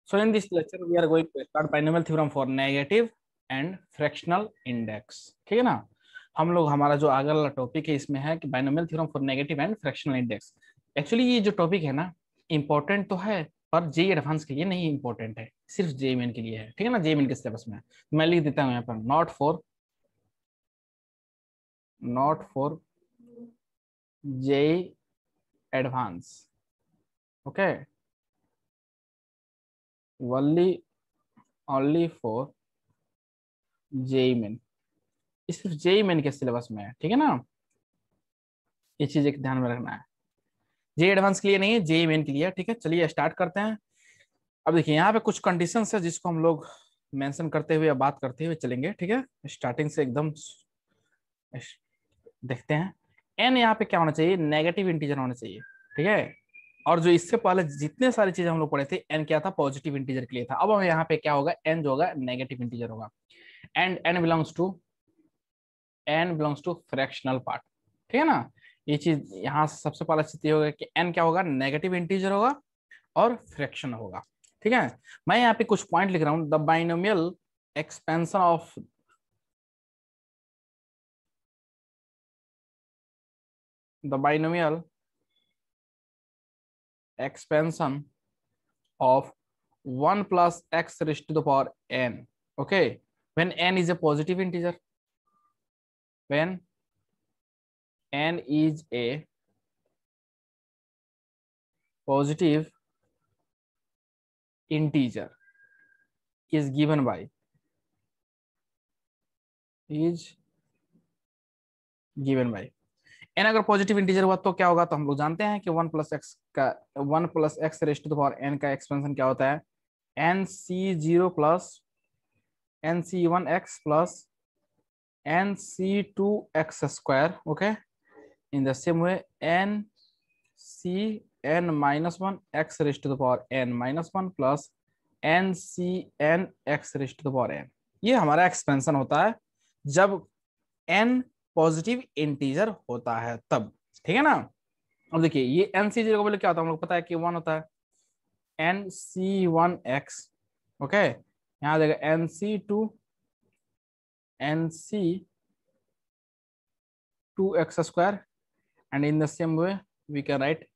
So in this lecture we are going to start binomial theorem for negative and fractional index. ठीक है ना। हम लोग हमारा जो आगे वाला टॉपिक है इसमें है कि binomial theorem for negative and fractional index. Actually ये जो टॉपिक है ना इंपॉर्टेंट तो है पर जेई एडवांस के लिए नहीं इंपॉर्टेंट है, सिर्फ जेई मेन के लिए है। ठीक है ना, जेई मेन के सिलेबस में है। मैं लिख देता हूँ यहाँ पर not for JEE advance. Okay, only for JEE Main, सिर्फ जेई मेन के सिलेबस में है। ठीक है ना, ये चीज एक ध्यान में रखना है। जेई एडवांस के लिए नहीं है, जेई मेन के लिए। ठीक है, चलिए स्टार्ट करते हैं। अब देखिए यहाँ पे कुछ कंडीशंस है जिसको हम लोग मेंशन करते हुए या बात करते हुए चलेंगे। ठीक है, स्टार्टिंग से एकदम देखते हैं। एन यहाँ पे क्या होना चाहिए, नेगेटिव इंटीजर होना चाहिए। ठीक है, और जो इससे पहले जितने सारी चीजें हम लोग पढ़े थे एन क्या था, पॉजिटिव इंटीजर के लिए था। अब हम यहाँ पे क्या होगा, एन जो होगा नेगेटिव इंटीजर होगा। And n belongs to fractional part. ठीक है ना, ये चीज यहाँ सबसे पहला चीज ये होगा कि एन क्या होगा, नेगेटिव इंटीजर होगा और फ्रैक्शन होगा। ठीक है, मैं यहाँ पे कुछ पॉइंट लिख रहा हूं। The binomial expansion of the binomial expansion of 1 plus x raised to the power n. Okay, when n is a positive integer, when n is a positive integer is given by n अगर positive integer हुआ तो क्या होगा, तो हम लोग जानते हैं कि 1 plus x rest to the power n का एक्सपेंशन क्या होता है, nc0 plus nc1x plus nc2x square. Okay, in the same way n minus 1 x raised to the power n minus 1 plus ncn x raised to the power n। ये हमारा expansion होता है जब n positive integer होता है तब। ठीक है ना। अब देखिए ये nc0 का वैल्यू क्या होता है, हम लोग पता है कि 1 होता है nc1x। ओके, यहाँ देखिए nc2x square and in the same way we can write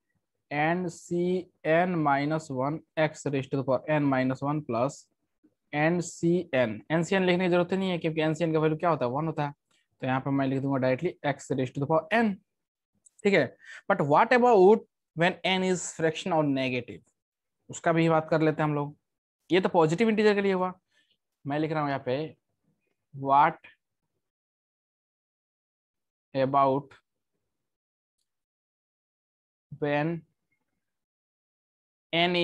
ncn minus 1 x raised to the power n minus 1 plus ncn लिखने की जरूरत नहीं है क्योंकि ncn का वैल्यू क्या होता है, 1 होता है। तो यहाँ पर मैं लिख दूंगा directly x raised to the power n। ठीक है, but what about when n is fraction और नेगेटिव, उसका भी बात कर लेते हैं हम लोग। ये तो पॉजिटिव इंटीजर के लिए हुआ, मैं लिख रहा हूं यहाँ पे what about when n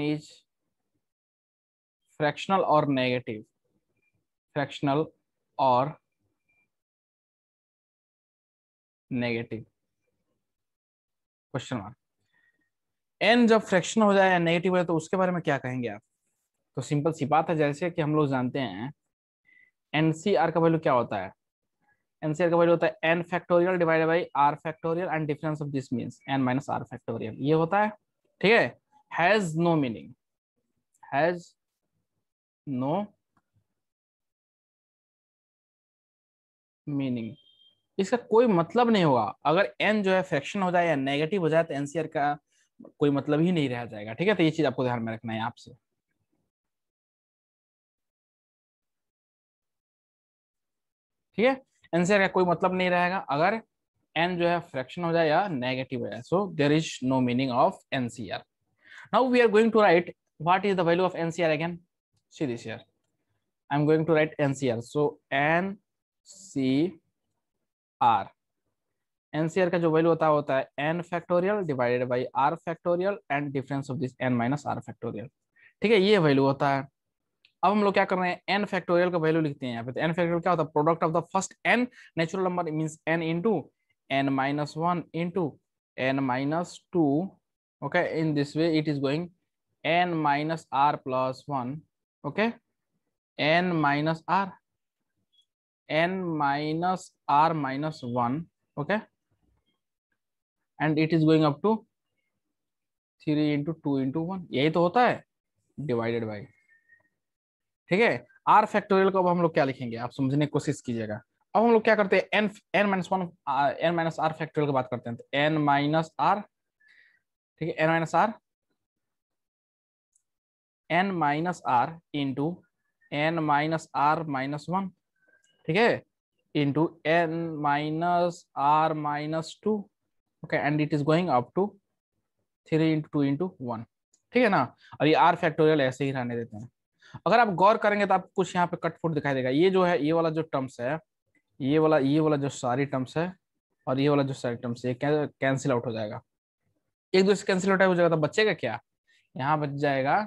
is fractional और नेगेटिव, फ्रैक्शनल और नेगेटिव क्वेश्चन मार्क। एन जब फ्रैक्शन हो जाए या नेगेटिव हो जाए तो उसके बारे में क्या कहेंगे आप। तो सिंपल सी बात है, जैसे कि हम लोग जानते हैं एनसीआर का वैल्यू क्या होता है, एनसीआर का वैल्यू होता है n factorial divided by r factorial and difference of this means n minus r factorial, ये होता है। ठीक है, has no meaning, has no meaning, इसका कोई मतलब नहीं होगा। अगर एन जो है फ्रैक्शन हो जाए या नेगेटिव हो जाए तो एनसीआर का कोई मतलब ही नहीं रह जाएगा। ठीक है, तो ये चीज आपको ध्यान में रखना है आपसे। ठीक है, एनसीआर का कोई मतलब नहीं रहेगा अगर एन जो है फ्रैक्शन हो जाए या नेगेटिव हो जाए। So there is no meaning of nCr. Now we are going to write what is the value of nCr again. See this here, I am going to write nCr. So nCr, nCr का जो वैल्यू होता है n factorial divided by r factorial and difference of this n minus r factorial. ठीक है, ये value होता है। अब हम लोग क्या कर रहे हैं, एन फैक्टोरियल का वैल्यू लिखते हैं यहाँ पे। तो एन फैक्टोरियल क्या होता है, product of the first n natural number means n into n minus 1 into n minus 2। Okay, in this way it is going n minus r plus 1। Okay, n minus r, n minus r minus 1। Okay, and it is going up to 3 into 2 into 1, यही तो होता है, divided by, ठीक है। Are factorial को अब हम लोग क्या लिखेंगे, आप समझने की कोशिश कीजिएगा। अब हम लोग क्या करते हैं, n n minus one, n minus r factorial की बात करते हैं, तो एन माइनस आर, ठीक है, n minus r, n minus r into n minus r minus one, ठीक है, into n minus r minus two, okay, and it is going up to 3 into 2 into 1, ठीक है ना। और ये आर फैक्टोरियल ऐसे ही रहने देते हैं। अगर आप गौर करेंगे तो आपको कुछ यहाँ पे कटफुट दिखाई देगा, ये जो है, ये वाला जो टर्म्स है, ये वाला जो सारी टर्म्स है, और ये वाला जो सारी टर्म्स है, कैंसिल आउट हो जाएगा, एक दूसरे कैंसिल आउट हो जाएगा, तो बचेगा क्या, यहाँ बच जाएगा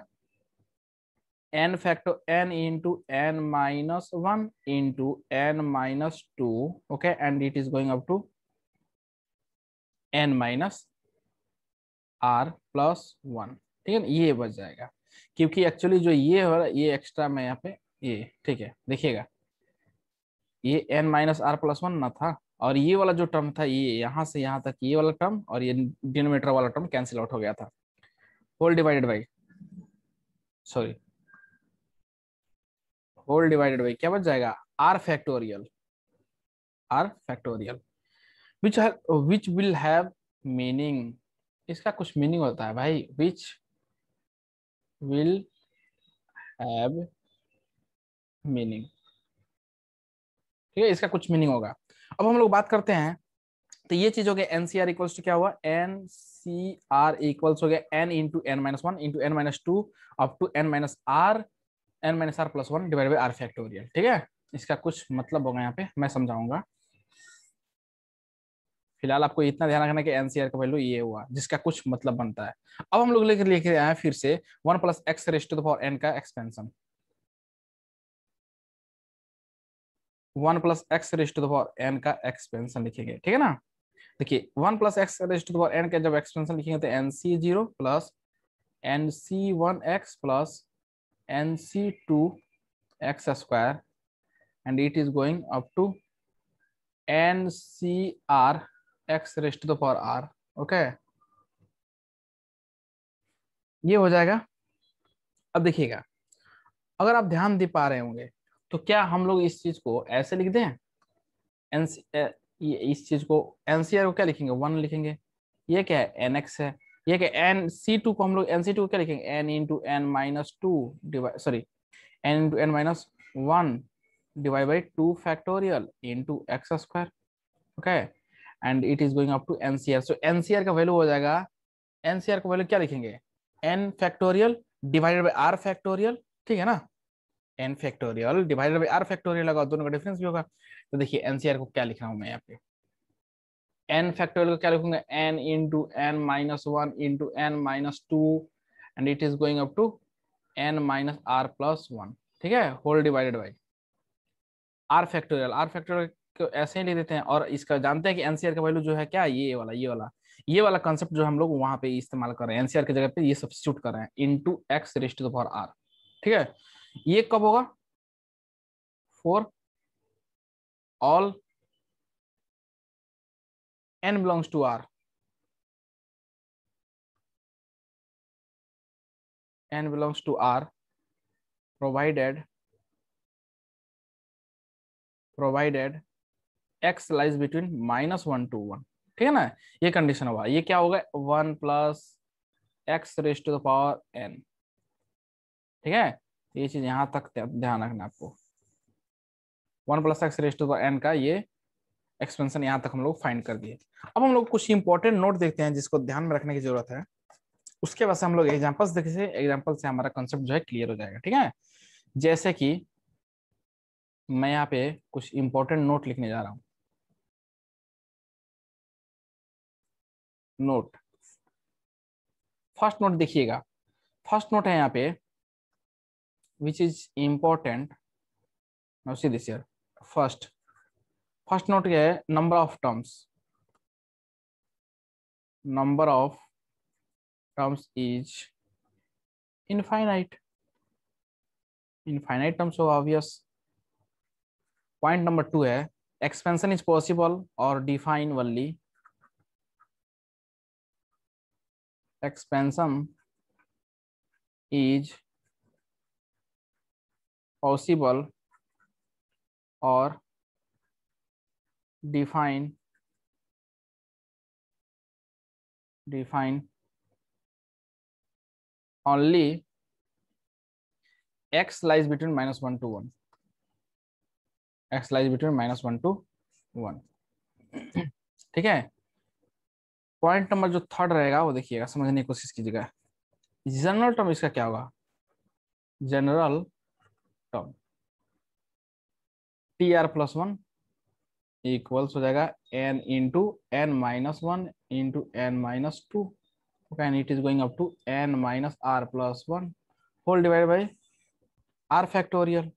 n factorial n into n minus one into n minus two, okay, and it is going up to n minus r plus one, ठीक है ना, ये बच जाएगा। क्योंकि एक्चुअली जो ये हो रहा है, ये एक्स्ट्रा में यहाँ पे ये, ठीक है, देखिएगा, ये n minus r plus one ना था, और ये वाला जो टर्म था, ये यहाँ से यहाँ तक ये वाला टर्म और ये डिनोमिनेटर वाला टर्म कैंसिल आउट हो गया था, whole divided by, sorry, whole divided by क्या बच जाएगा, r factorial, r factorial which which will have meaning, इसका कुछ मीनिंग होता है भाई, विच विल हैव मीनिंग, ठीक है, इसका कुछ मीनिंग होगा। अब हम लोग बात करते हैं, तो ये चीज हो गया एनसीआर इक्वल्स टू क्या हुआ, एन सी आर इक्वल्स हो गया n into n minus one into n minus two up to n minus r plus one divide by r factorial, ठीक है। इसका कुछ मतलब होगा यहाँ पे, मैं समझाऊंगा, फिलहाल आपको इतना ध्यान रखना कि एनसीआर का वैल्यू ये हुआ जिसका कुछ मतलब बनता है। अब हम लोग लेकर लेके आए फिर से one plus x rest to the power n का expansion, one plus x rest to the power n का एक्सपेंशन लिखेंगे, ठीक है ना। देखिए one plus x rest to the power n का जब एक्सपेंशन लिखेंगे तो n C zero plus n C one x plus n C two x square and it is going up to n C r x rest to the power are, okay, ये हो जाएगा। अब देखिएगा, अगर आप ध्यान दे पा रहे होंगे तो क्या हम लोग इस चीज को ऐसे लिख दें, एन इस चीज को एनसीआर को क्या लिखेंगे, वन लिखेंगे, ये क्या है एन एक्स है, ये क्या एन सी टू को हम लोग एन सी टू को क्या लिखेंगे, n into n minus two divide, sorry, n into n minus one divide by two factorial into x square, okay, and it is going up to nCr. So nCr का value हो जाएगा, nCr का value क्या लिखेंगे, n factorial divided by r factorial, ठीक है ना, n factorial divided by r factorial लगा, दोनों का डिफरेंस भी होगा। तो देखिए एनसीआर को क्या लिख रहा हूं मैं यहाँ पे, एन फैक्टोरियल को क्या लिखूंगा, n into n minus one into n minus two and it is going up to n minus r plus one, ठीक है, whole divided by r factorial, r factorial को ऐसे ही लिख देते हैं। और इसका जानते हैं कि एनसीआर का वैल्यू जो है क्या, ये वाला कंसेप्ट जो हम लोग वहां पे इस्तेमाल कर रहे हैं, एनसीआर की जगह पे ये सब्स्टिट्यूट कर रहे हैं, into x rest to the power r, ठीक है। ये कब होगा, for all n belongs to r, n belongs to r provided x lies between minus one to one, ठीक है ना। ये कंडीशन होगा, ये क्या होगा, one plus x raise to the power n, ठीक है। ये चीज यहां तक ध्यान रखना आपको, one plus x raise to the n का ये एक्सपेंशन यहां तक हम लोग फाइंड कर दिए। अब हम लोग कुछ इंपॉर्टेंट नोट देखते हैं जिसको ध्यान में रखने की जरूरत है, उसके बाद से हम लोग एग्जांपल्स देखे से एग्जांपल से हमारा कंसेप्ट जो है क्लियर हो जाएगा, ठीक है। जैसे कि मैं यहाँ पे कुछ इंपॉर्टेंट नोट लिखने जा रहा हूँ, नोट, फर्स्ट नोट देखिएगा, फर्स्ट नोट है यहाँ पे which is important, now see this here, first first note क्या है, number of terms is infinite, infinite terms हो ऑब्वियस। पॉइंट नंबर टू है एक्सपेंशन इज पॉसिबल और define only expansion is possible or define only x lies between -1 to 1, x lies between -1 to 1। ठीक है, point number जो third रहेगा वो देखिएगा, समझने की कोशिश कीजिएगा। जनरल टर्म इसका क्या होगा, general term T r plus one equals हो जाएगा n into n minus one into n minus two, and it is going up to n minus r plus one whole divide by r factorial,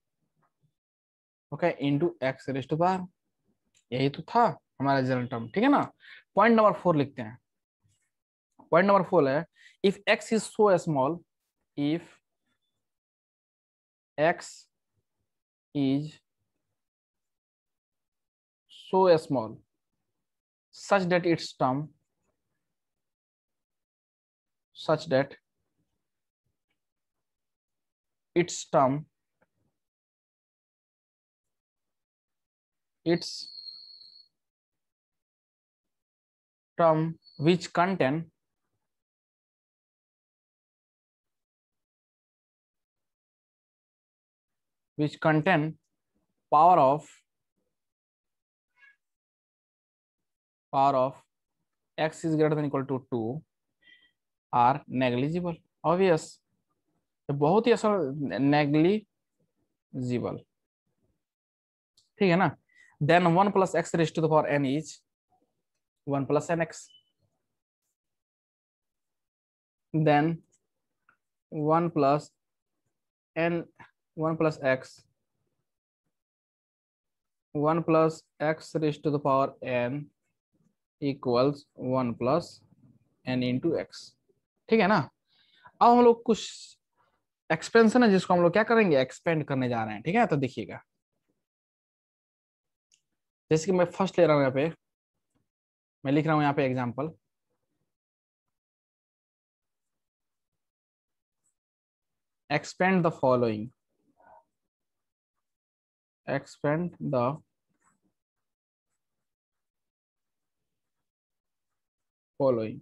okay, into x raise to power. यही तो था हमारा general term, ठीक है ना। Point number 4 लिखते हैं। Point number 4 है if x is so small, if x is so small such that its term which contain power of x is greater than equal to 2 are negligible, obvious, बहुत ही असल negligible, ठीक है ना। Then 1 plus x raise to the power n is 1 plus n x, then 1 plus n 1 plus x raise to the power n equals 1 plus n into x, ठीक है ना। अब हम लोग कुछ एक्सपेंशन है जिसको हम लोग क्या करेंगे, एक्सपेंड करने जा रहे हैं, ठीक है। तो देखिएगा, जैसे कि मैं फर्स्ट ले रहा हूं, यहाँ पे मैं लिख रहा हूं यहाँ पे example, expand the following, expand the following,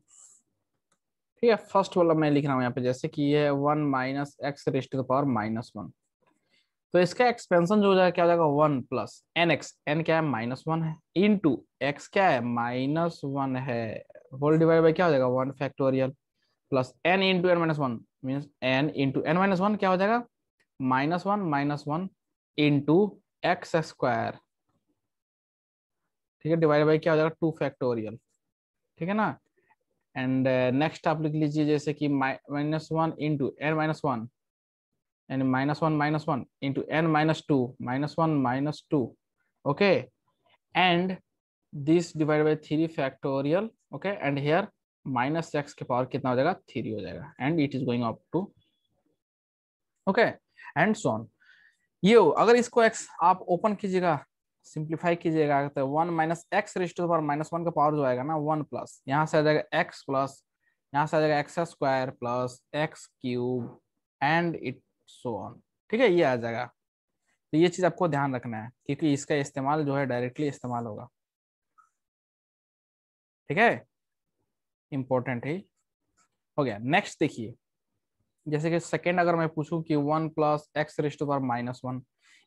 ठीक है। फर्स्ट वाला मैं लिख रहा हूं यहाँ पे, जैसे कि ये 1 minus x raise to the power -1, तो इसका एक्सपेंशन जो हो जाएगा क्या हो जाएगा, 1 प्लस एन एक्स, एन क्या है -1 है, इंटू एक्स क्या है -1 है, होल डिवाइड बाई क्या हो जाएगा 1 factorial, plus n into n minus one means n into n minus one क्या हो जाएगा -1 इंटू एक्स स्क्वायर, ठीक है, डिवाइड बाई क्या हो जाएगा 2 फैक्टोरियल, ठीक है ना। एंड नेक्स्ट आप लिख लीजिए जैसे कि -1 into n minus one and -1 into n -2 okay, and this divide by 3 factorial, okay, and here -x के पावर कितना हो जाएगा 3 हो जाएगा, and it is going up to, okay, and so on. ये अगर इसको x आप ओपन कीजिएगा, सिंप्लीफाई कीजिएगा, तो 1 minus x raise to the power -1 का पावर जो आएगा ना 1 प्लस यहाँ से आ जाएगा x प्लस यहाँ से आ जाएगा x square plus x cube and it so on, ठीक है, ये आ जाएगा। तो ये चीज आपको ध्यान रखना है क्योंकि इसका इस्तेमाल जो है डायरेक्टली इस्तेमाल होगा, ठीक है, इंपॉर्टेंट है, हो गया। नेक्स्ट देखिए, जैसे कि सेकेंड अगर मैं पूछूं कि 1 plus x raise to power -1,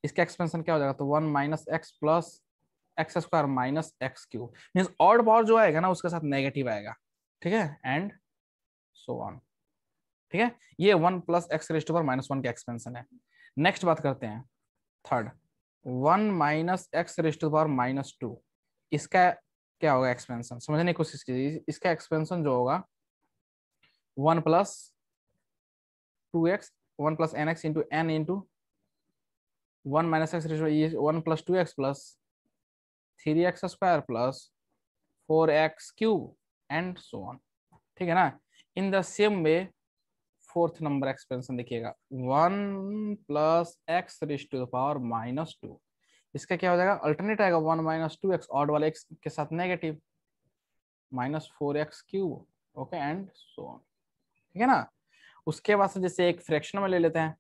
इसका एक्सपेंशन क्या हो जाएगा, तो 1 minus x plus x square minus x cube, means odd power जो आएगा ना उसके साथ नेगेटिव आएगा, ठीक है, एंड सो ऑन, ठीक है। ये 1 plus x raise to power -1 का एक्सपेंशन है। नेक्स्ट बात करते हैं third, 1 minus x raise to power -2, इसका क्या होगा एक्सपेंशन, समझने की कोशिश कीजिए। इसका एक्सपेंशन जो होगा 1 plus 2x 1 plus n x into n into 1 minus x ratio, ये 1 plus 2x plus 3x square plus 4x cube and so on, ठीक है ना। In the same way fourth number expansion देखिएगा, 1 plus x raise to the power -2, इसका क्या हो जाएगा, alternate आएगा 1 माइनस 2x, ऑड वाले x के साथ negative, -4x cube, okay, and so on, ठीक है ना। उसके बाद से जैसे एक फ्रैक्शन में ले लेते हैं,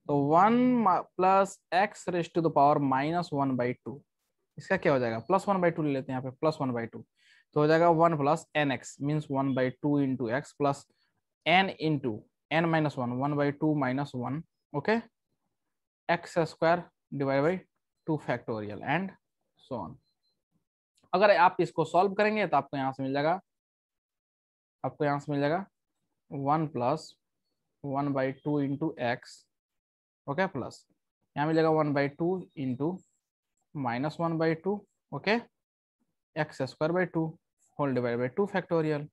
तो 1 plus x raise to the power -1/2, इसका क्या हो जाएगा, +1/2 ले लेते हैं यहाँ पे, +1/2, तो हो जाएगा 1 plus n x means 1/2 into x plus n into n-1, 1/2 -1, okay, x square divide by 2 factorial and so on. अगर आप इसको सॉल्व करेंगे तो आपको यहाँ से मिल जाएगा, 1 plus 1/2 into x, okay, plus यहाँ मिलेगा 1/2 into -1/2, okay, x square by 2 whole divide by 2 factorial,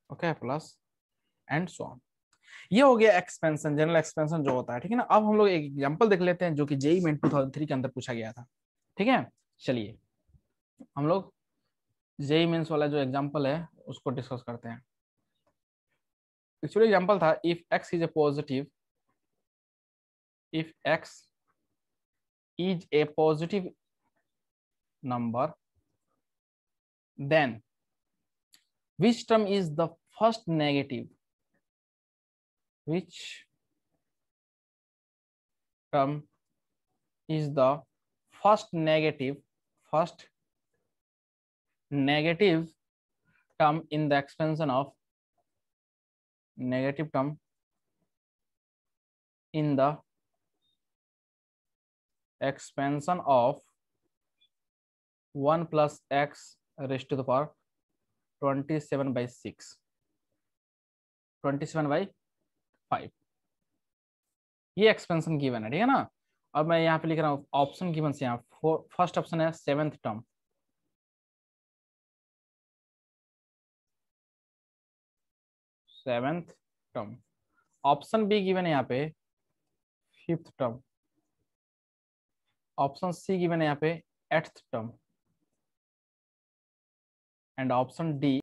okay, plus and so on. ये हो गया एक्सपेंशन, जनरल एक्सपेंशन जो होता है, ठीक है ना। अब हम लोग एक एग्जांपल देख लेते हैं जो कि जेई मेन 2003 के अंदर पूछा गया था, ठीक है। चलिए हम लोग जेई मेंस वाला जो एग्जांपल है उसको डिस्कस करते हैं। एक्चुअली एग्जांपल था, if x is a positive number then which term is the first negative, which term is the first negative term in the expansion of negative term in the expansion of 1 plus x raised to the power 27/6, 27/5, ये expansion given है, ठीक है ना। अब मैं यहाँ पे लिख रहा हूँ ऑप्शन गिवन से, यहाँ फर्स्ट ऑप्शन है 7th term, option be given है यहाँ पे 5th term, option C given है यहाँ पे 8th term and option D